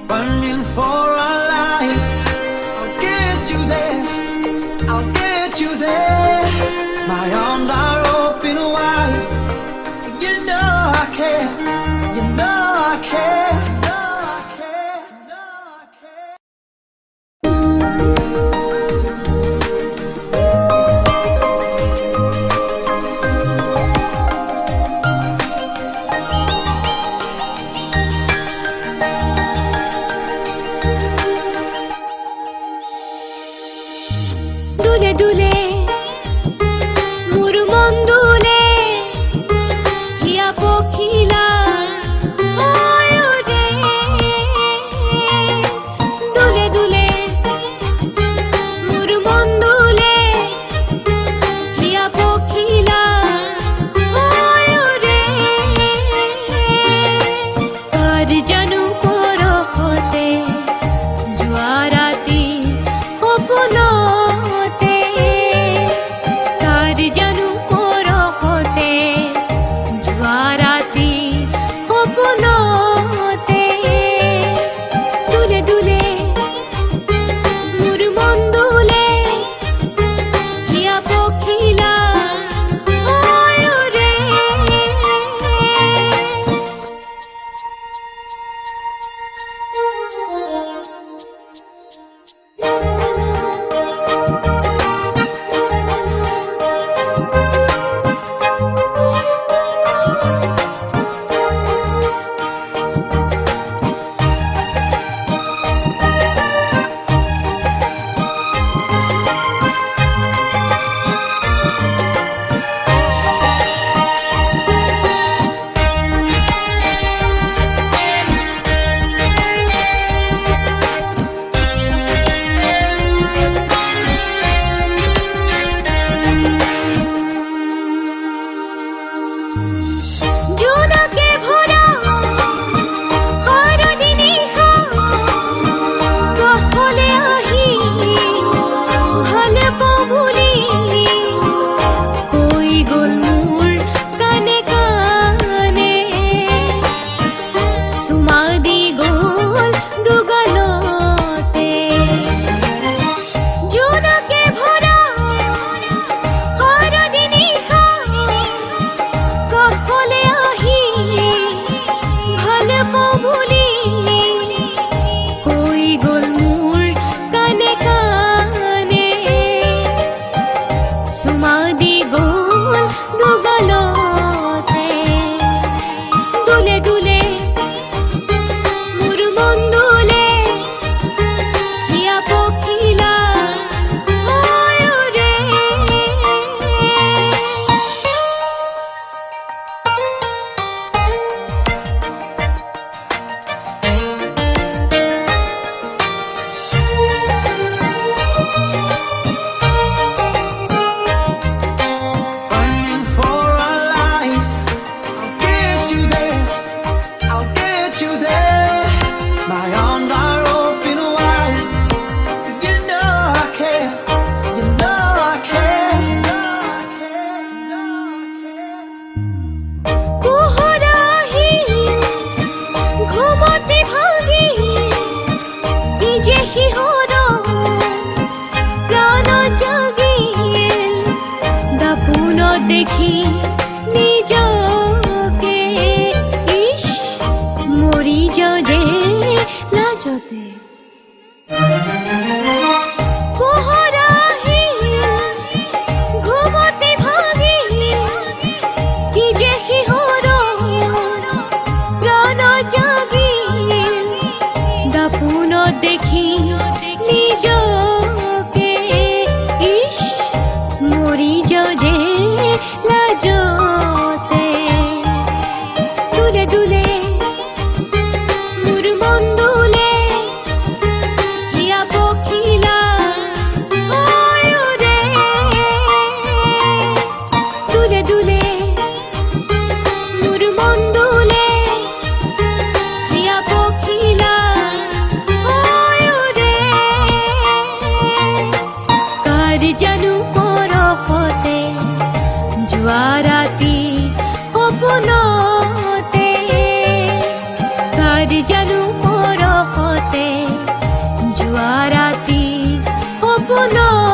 Running for our lives, I'll get you there, I'll get you there. My arms are open wide, you know I care, you know I care, you know I care, you know I care. দুলে দুলে মোর মন দুলে হিয়া পখিলা ওয় রে দুলে দুলে মোর মন দুলে হিয়া পখিলা ওয় রে কার জানু পরহতে জুয়ারাতি অপন জানু পরহতে জুয়ারাতি অপনতে দুলে দুলে মোর মন দুলে হিয়া পখিলা ওয় রে দেখি নিজকে ইস মরি যে লাজতে ঘুমতে ভাগি কি যে হিহর প্রাণ জাগি দাপুন দেখি নিজকে ইস মরি যে লাজতে দুলে দুলে মোর মন দুলে জানো মোৰ হতে যোৱা ৰাতি সপোনৰ